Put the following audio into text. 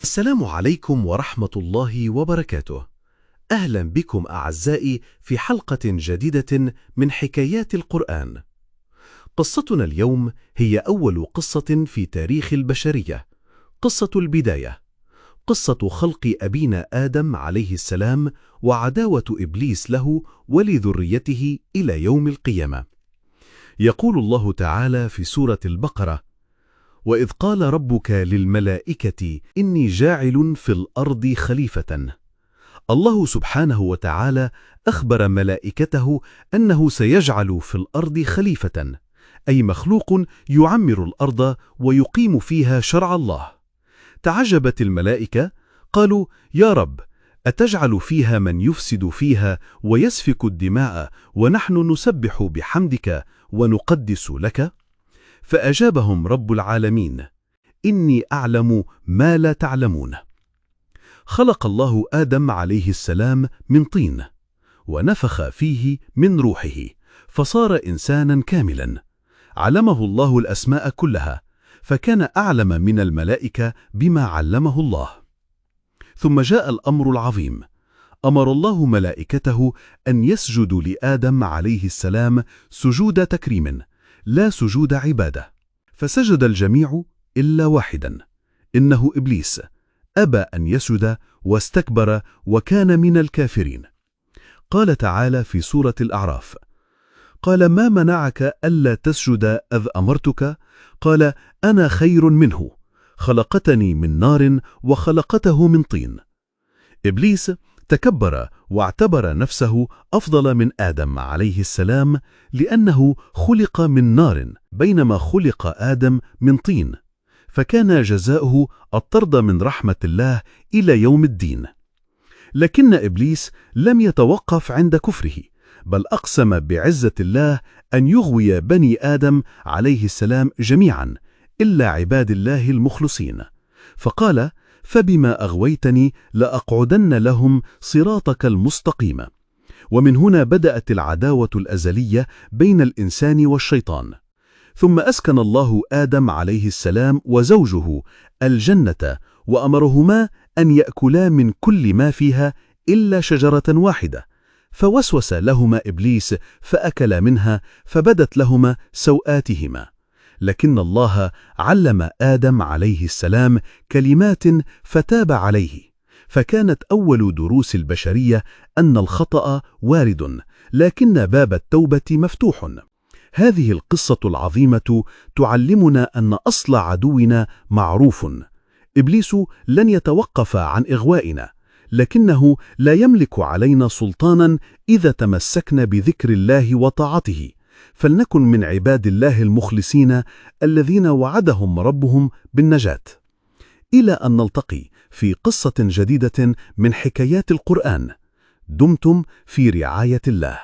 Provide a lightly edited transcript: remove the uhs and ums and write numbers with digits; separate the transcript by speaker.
Speaker 1: السلام عليكم ورحمة الله وبركاته. أهلا بكم أعزائي في حلقة جديدة من حكايات القرآن. قصتنا اليوم هي أول قصة في تاريخ البشرية، قصة البداية، قصة خلق أبينا آدم عليه السلام وعداوة إبليس له ولذريته إلى يوم القيامة. يقول الله تعالى في سورة البقرة: وإذ قال ربك للملائكة إني جاعل في الأرض خليفة. الله سبحانه وتعالى أخبر ملائكته أنه سيجعل في الأرض خليفة، أي مخلوق يعمر الأرض ويقيم فيها شرع الله. تعجبت الملائكة، قالوا: يا رب، أتجعل فيها من يفسد فيها ويسفك الدماء ونحن نسبح بحمدك ونقدس لك؟ فأجابهم رب العالمين: إني أعلم ما لا تعلمون. خلق الله آدم عليه السلام من طين، ونفخ فيه من روحه، فصار إنسانا كاملا. علمه الله الأسماء كلها، فكان أعلم من الملائكة بما علمه الله. ثم جاء الأمر العظيم، أمر الله ملائكته أن يسجدوا لآدم عليه السلام سجود تكريم، لا سجود عبادة. فسجد الجميع إلا واحدا، إنه إبليس، أبى أن يسجد واستكبر وكان من الكافرين. قال تعالى في سورة الأعراف: قال ما منعك ألا تسجد إذ أمرتك؟ قال أنا خير منه، خلقتني من نار وخلقته من طين. إبليس تكبر واعتبر نفسه أفضل من آدم عليه السلام، لأنه خلق من نار بينما خلق آدم من طين، فكان جزاؤه الطرد من رحمة الله إلى يوم الدين. لكن إبليس لم يتوقف عند كفره، بل أقسم بعزة الله أن يغوي بني آدم عليه السلام جميعا إلا عباد الله المخلصين، فقال: فبما أغويتني لأقعدن لهم صراطك المستقيم. ومن هنا بدأت العداوة الأزلية بين الإنسان والشيطان. ثم أسكن الله آدم عليه السلام وزوجه الجنة، وأمرهما أن يأكلا من كل ما فيها إلا شجرة واحدة، فوسوس لهما إبليس فأكلا منها فبدت لهما سوآتهما. لكن الله علم آدم عليه السلام كلمات فتاب عليه، فكانت أول دروس البشرية أن الخطأ وارد، لكن باب التوبة مفتوح. هذه القصة العظيمة تعلمنا أن أصل عدونا معروف. إبليس لن يتوقف عن إغوائنا، لكنه لا يملك علينا سلطانا إذا تمسكنا بذكر الله وطاعته. فلنكن من عباد الله المخلصين الذين وعدهم ربهم بالنجاة. إلى أن نلتقي في قصة جديدة من حكايات القرآن. دمتم في رعاية الله.